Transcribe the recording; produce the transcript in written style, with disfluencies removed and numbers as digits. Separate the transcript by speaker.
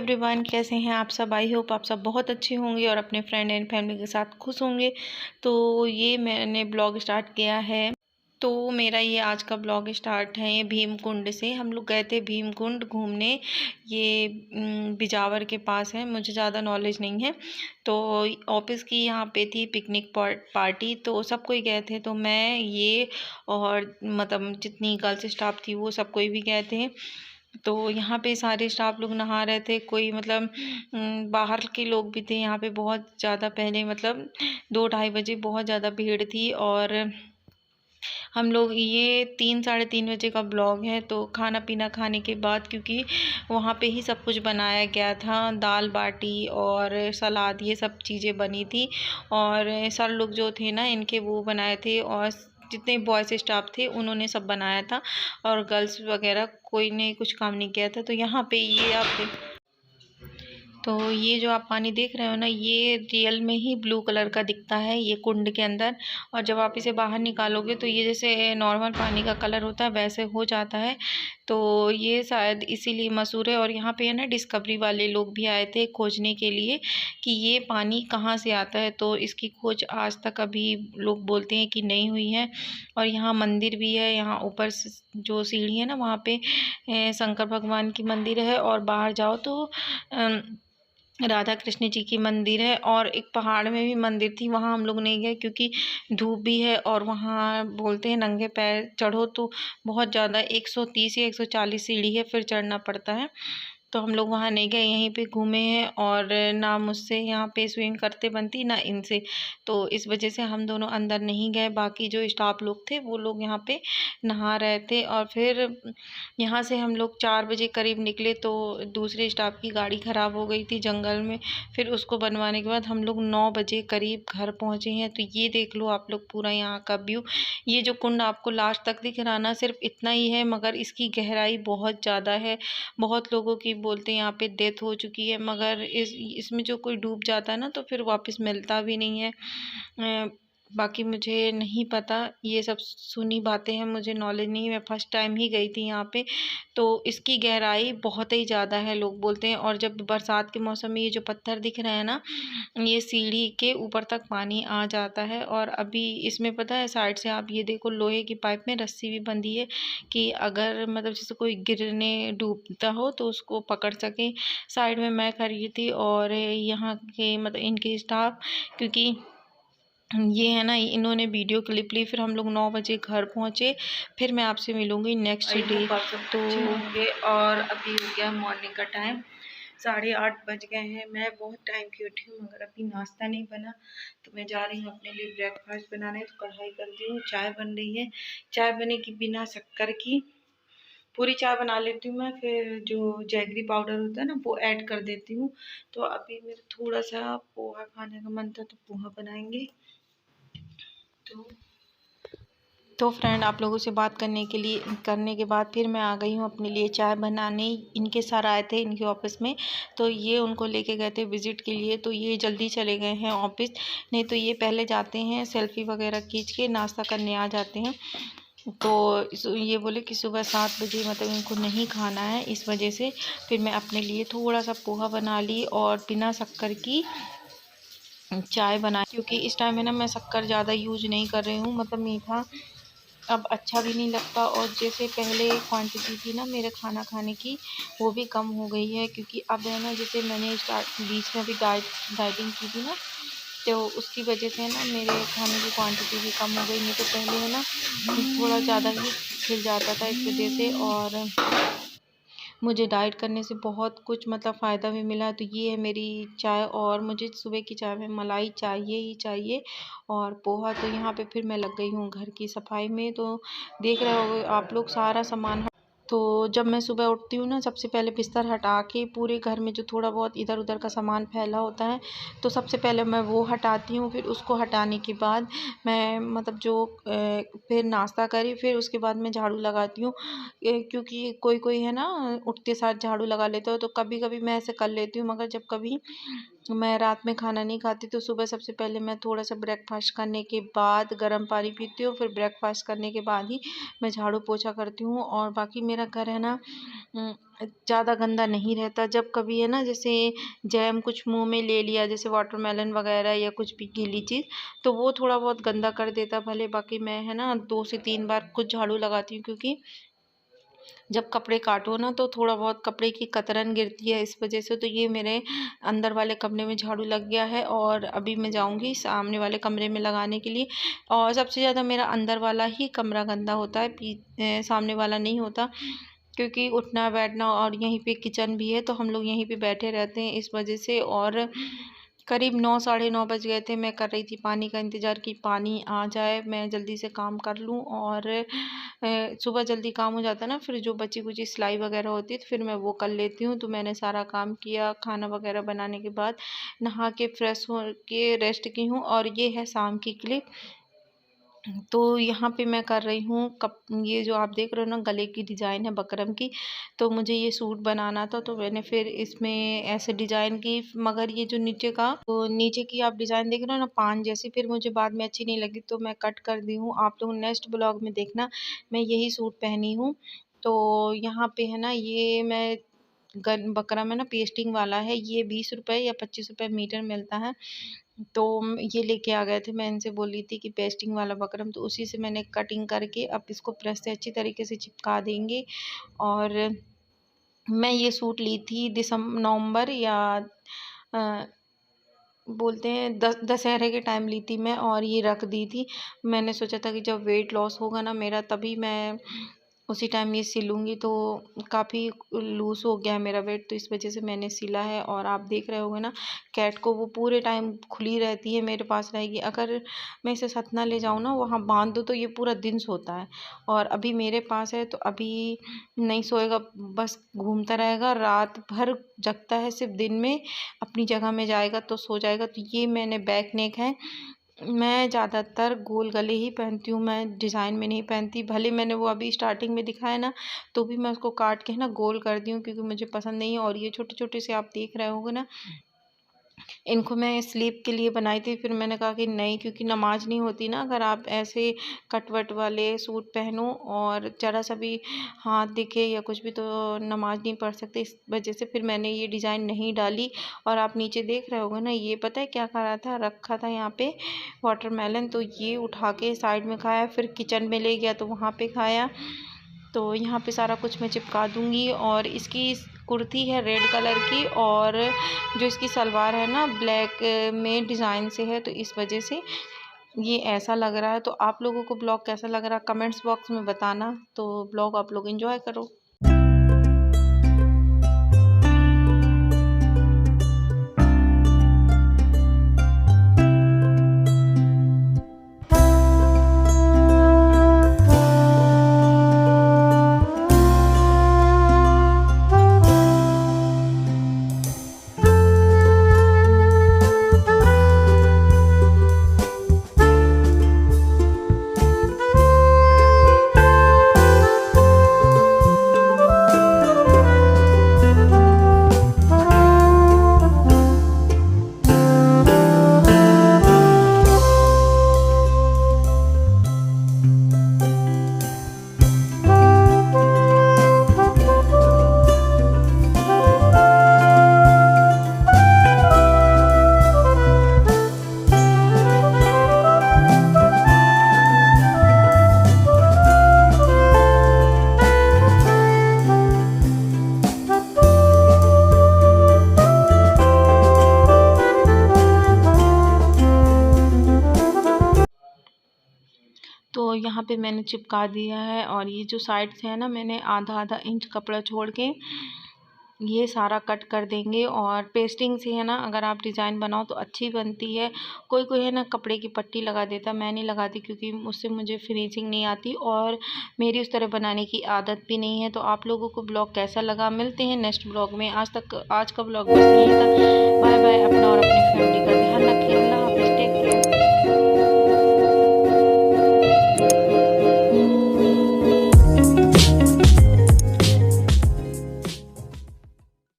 Speaker 1: Everyone, कैसे हैं आप सब। आई होप आप सब बहुत अच्छे होंगे और अपने फ्रेंड एंड फैमिली के साथ खुश होंगे। तो ये मैंने ब्लॉग स्टार्ट किया है। तो मेरा ये आज का ब्लॉग स्टार्ट है ये भीमकुंड से। हम लोग गए थे भीमकुंड घूमने। ये बिजावर के पास है, मुझे ज़्यादा नॉलेज नहीं है। तो ऑफिस की यहाँ पे थी पिकनिक पार्टी, तो सब कोई गए थे। तो मैं ये और मतलब जितनी गर्ल्स स्टाफ थी वो सब कोई भी गए थे। तो यहाँ पे सारे स्टाफ लोग नहा रहे थे। कोई मतलब बाहर के लोग भी थे यहाँ पे। बहुत ज़्यादा पहले मतलब 2-2:30 बजे बहुत ज़्यादा भीड़ थी। और हम लोग ये 3-3:30 बजे का ब्लॉग है। तो खाना पीना खाने के बाद, क्योंकि वहाँ पे ही सब कुछ बनाया गया था, दाल बाटी और सलाद ये सब चीज़ें बनी थी। और सर लोग जो थे ना इनके वो बनाए थे, और जितने बॉयज़ स्टाफ थे उन्होंने सब बनाया था। और गर्ल्स वगैरह कोई ने कुछ काम नहीं किया था। तो यहाँ पे ये आप तो ये जो आप पानी देख रहे हो ना, ये रियल में ही ब्लू कलर का दिखता है ये कुंड के अंदर। और जब आप इसे बाहर निकालोगे तो ये जैसे नॉर्मल पानी का कलर होता है वैसे हो जाता है। तो ये शायद इसीलिए मशहूर है। और यहाँ पे है ना डिस्कवरी वाले लोग भी आए थे खोजने के लिए कि ये पानी कहाँ से आता है। तो इसकी खोज आज तक अभी लोग बोलते हैं कि नहीं हुई है। और यहाँ मंदिर भी है। यहाँ ऊपर जो सीढ़ी है ना वहाँ पे शंकर भगवान की मंदिर है। और बाहर जाओ तो राधा कृष्ण जी की मंदिर है। और एक पहाड़ में भी मंदिर थी, वहाँ हम लोग नहीं गए क्योंकि धूप भी है। और वहाँ बोलते हैं नंगे पैर चढ़ो तो बहुत ज़्यादा 130 या 140 सीढ़ी है, फिर चढ़ना पड़ता है। तो हम लोग वहाँ नहीं गए, यहीं पे घूमे हैं। और ना मुझसे यहाँ पे स्विम करते बनती ना इनसे, तो इस वजह से हम दोनों अंदर नहीं गए। बाकी जो स्टाफ लोग थे वो लोग यहाँ पे नहा रहे थे। और फिर यहाँ से हम लोग 4 बजे करीब निकले, तो दूसरे स्टाफ की गाड़ी ख़राब हो गई थी जंगल में। फिर उसको बनवाने के बाद हम लोग 9 बजे करीब घर पहुँचे हैं। तो ये देख लो आप लोग पूरा यहाँ का व्यू। ये जो कुंड आपको लास्ट तक दिख रहा ना, सिर्फ इतना ही है, मगर इसकी गहराई बहुत ज़्यादा है। बहुत लोगों की बोलते हैं यहाँ पे डेथ हो चुकी है, मगर इसमें जो कोई डूब जाता है ना तो फिर वापस मिलता भी नहीं है। बाकी मुझे नहीं पता, ये सब सुनी बातें हैं, मुझे नॉलेज नहीं है। मैं फर्स्ट टाइम ही गई थी यहाँ पे। तो इसकी गहराई बहुत ही ज़्यादा है लोग बोलते हैं। और जब बरसात के मौसम में ये जो पत्थर दिख रहे हैं ना, ये सीढ़ी के ऊपर तक पानी आ जाता है। और अभी इसमें पता है साइड से आप ये देखो लोहे की पाइप में रस्सी भी बंधी है कि अगर मतलब जैसे कोई गिरने डूबता हो तो उसको पकड़ सके। साइड में मैं खड़ी थी और यहाँ के मतलब इनके स्टाफ, क्योंकि ये है ना इन्होंने वीडियो क्लिप ली। फिर हम लोग 9 बजे घर पहुँचे। फिर मैं आपसे मिलूँगी नेक्स्ट डे। तो होंगे और अभी हो गया मॉर्निंग का टाइम, 8:30 बज गए हैं। मैं बहुत टाइम की उठी हूँ मगर अभी नाश्ता नहीं बना। तो मैं जा रही हूँ अपने लिए ब्रेकफास्ट बनाने। तो कढ़ाई कर दी हूँ, चाय बन रही है। चाय बनेगी बिना शक्कर की, पूरी चाय बना लेती हूँ मैं। फिर जो जैगरी पाउडर होता है ना वो ऐड कर देती हूँ। तो अभी मेरा थोड़ा सा पोहा खाने का मन था तो पोहा बनाएंगे। तो फ्रेंड, आप लोगों से बात करने के बाद फिर मैं आ गई हूँ अपने लिए चाय बनाने। इनके सर आए थे इनके ऑफिस में, तो ये उनको लेके गए थे विज़िट के लिए। तो ये जल्दी चले गए हैं ऑफिस, नहीं तो ये पहले जाते हैं सेल्फी वगैरह खींच के नाश्ता करने आ जाते हैं। तो ये बोले कि सुबह 7 बजे मतलब इनको नहीं खाना है, इस वजह से फिर मैं अपने लिए थोड़ा सा पोहा बना ली और बिना शक्कर की चाय बनाई। क्योंकि इस टाइम में ना मैं शक्कर ज़्यादा यूज नहीं कर रही हूँ, मतलब मीठा अब अच्छा भी नहीं लगता। और जैसे पहले क्वांटिटी थी ना मेरे खाना खाने की, वो भी कम हो गई है। क्योंकि अब है ना, जैसे मैंने बीच में भी डाइटिंग की थी ना, तो उसकी वजह से ना मेरे खाने की क्वांटिटी भी कम हो गई। नहीं तो पहले है ना थोड़ा ज़्यादा ही खिल जाता था इस वजह से। और मुझे डाइट करने से बहुत कुछ मतलब फ़ायदा भी मिला। तो ये है मेरी चाय, और मुझे सुबह की चाय में मलाई चाहिए ही चाहिए और पोहा। तो यहाँ पे फिर मैं लग गई हूँ घर की सफाई में। तो देख रहे हो आप लोग सारा सामान। तो जब मैं सुबह उठती हूँ ना, सबसे पहले बिस्तर हटा के पूरे घर में जो थोड़ा बहुत इधर उधर का सामान फैला होता है तो सबसे पहले मैं वो हटाती हूँ। फिर उसको हटाने के बाद मैं मतलब जो फिर नाश्ता करी, फिर उसके बाद मैं झाड़ू लगाती हूँ। क्योंकि कोई कोई है ना उठते साथ झाड़ू लगा लेते हो, तो कभी कभी मैं ऐसे कर लेती हूँ। मगर जब कभी मैं रात में खाना नहीं खाती, तो सुबह सबसे पहले मैं थोड़ा-सा ब्रेकफ़ास्ट करने के बाद गर्म पानी पीती हूँ, फिर ब्रेकफ़ास्ट करने के बाद ही मैं झाड़ू पोछा करती हूँ। और बाकी मेरा घर है ना ज़्यादा गंदा नहीं रहता। जब कभी है ना, जैसे जैम कुछ मुँह में ले लिया, जैसे वाटरमेलन वग़ैरह या कुछ भी गीली चीज़, तो वो थोड़ा बहुत गंदा कर देता भले। बाकी मैं है ना 2 से 3 बार खुद झाड़ू लगाती हूँ, क्योंकि जब कपड़े काटो ना तो थोड़ा बहुत कपड़े की कतरन गिरती है, इस वजह से। तो ये मेरे अंदर वाले कमरे में झाड़ू लग गया है, और अभी मैं जाऊंगी सामने वाले कमरे में लगाने के लिए। और सबसे ज़्यादा मेरा अंदर वाला ही कमरा गंदा होता है, सामने वाला नहीं होता, क्योंकि उठना बैठना, और यहीं पे किचन भी है तो हम लोग यहीं पे बैठे रहते हैं, इस वजह से। और करीब 9 साढ़े 9 बज गए थे। मैं कर रही थी पानी का इंतज़ार कि पानी आ जाए, मैं जल्दी से काम कर लूँ। और सुबह जल्दी काम हो जाता है ना, फिर जो बची कुची सिलाई वगैरह होती है तो फिर मैं वो कर लेती हूँ। तो मैंने सारा काम किया, खाना वगैरह बनाने के बाद नहा के फ्रेश हो के रेस्ट की हूँ। और ये है शाम की क्लिप। तो यहाँ पे मैं कर रही हूँ ये जो आप देख रहे हो ना, गले की डिज़ाइन है बकरम की। तो मुझे ये सूट बनाना था, तो मैंने फिर इसमें ऐसे डिज़ाइन की, मगर ये जो नीचे का, तो नीचे की आप डिज़ाइन देख रहे हो ना पान जैसी, फिर मुझे बाद में अच्छी नहीं लगी तो मैं कट कर दी हूँ। आप लोग नेक्स्ट ब्लॉग में देखना, मैं यही सूट पहनी हूँ। तो यहाँ पे है ना, ये मैं गन बकरम है ना, पेस्टिंग वाला है। ये 20 रुपये या 25 रुपये मीटर मिलता है। तो ये लेके आ गए थे। मैं इनसे बोली थी कि पेस्टिंग वाला बकरम, तो उसी से मैंने कटिंग करके अब इसको प्रेस से अच्छी तरीके से चिपका देंगे। और मैं ये सूट ली थी नवंबर या अ, बोलते हैं दशहरे के टाइम ली थी मैं, और ये रख दी थी। मैंने सोचा था कि जब वेट लॉस होगा ना मेरा, तभी मैं उसी टाइम ये सिलूँगी। तो काफ़ी लूज़ हो गया है मेरा वेट, तो इस वजह से मैंने सिला है। और आप देख रहे होंगे ना, कैट को वो पूरे टाइम खुली रहती है, मेरे पास रहेगी। अगर मैं इसे सतना ले जाऊँ ना, वहाँ बांध दूँ, तो ये पूरा दिन सोता है। और अभी मेरे पास है तो अभी नहीं सोएगा, बस घूमता रहेगा, रात भर जगता है, सिर्फ दिन में अपनी जगह में जाएगा तो सो जाएगा। तो ये मैंने बैक नेक है। मैं ज़्यादातर गोल गले ही पहनती हूँ, मैं डिज़ाइन में नहीं पहनती। भले मैंने वो अभी स्टार्टिंग में दिखाया ना, तो भी मैं उसको काट के ना गोल कर दी हूँ, क्योंकि मुझे पसंद नहीं है। और ये छोटे छोटे से आप देख रहे होंगे ना, इनको मैं स्लीप के लिए बनाई थी। फिर मैंने कहा कि नहीं, क्योंकि नमाज नहीं होती ना अगर आप ऐसे कटवट वाले सूट पहनो और ज़रा सा भी हाथ दिखे या कुछ भी, तो नमाज नहीं पढ़ सकते। इस वजह से फिर मैंने ये डिज़ाइन नहीं डाली। और आप नीचे देख रहे होगे ना, ये पता है क्या करा था, रखा था यहाँ पे वाटरमेलन, तो ये उठा के साइड में खाया, फिर किचन में ले गया तो वहाँ पे खाया। तो यहाँ पे सारा कुछ मैं चिपका दूँगी। और इसकी कुर्ती है रेड कलर की, और जो इसकी सलवार है ना ब्लैक में डिज़ाइन से है, तो इस वजह से ये ऐसा लग रहा है। तो आप लोगों को ब्लॉग कैसा लग रहा है कमेंट्स बॉक्स में बताना। तो ब्लॉग आप लोग एंजॉय करो। तो यहाँ पे मैंने चिपका दिया है। और ये जो साइड से है ना, मैंने आधा आधा इंच कपड़ा छोड़ के ये सारा कट कर देंगे। और पेस्टिंग से है ना, अगर आप डिज़ाइन बनाओ तो अच्छी बनती है। कोई कोई है ना कपड़े की पट्टी लगा देता, मैं नहीं लगाती, क्योंकि उससे मुझे फिनिशिंग नहीं आती और मेरी उस तरह बनाने की आदत भी नहीं है। तो आप लोगों को ब्लॉग कैसा लगा, मिलते हैं नेक्स्ट ब्लॉग में। आज का ब्लॉग बस यही था। Bye bye. अपना और अपनी फैमिली का ध्यान रखिए।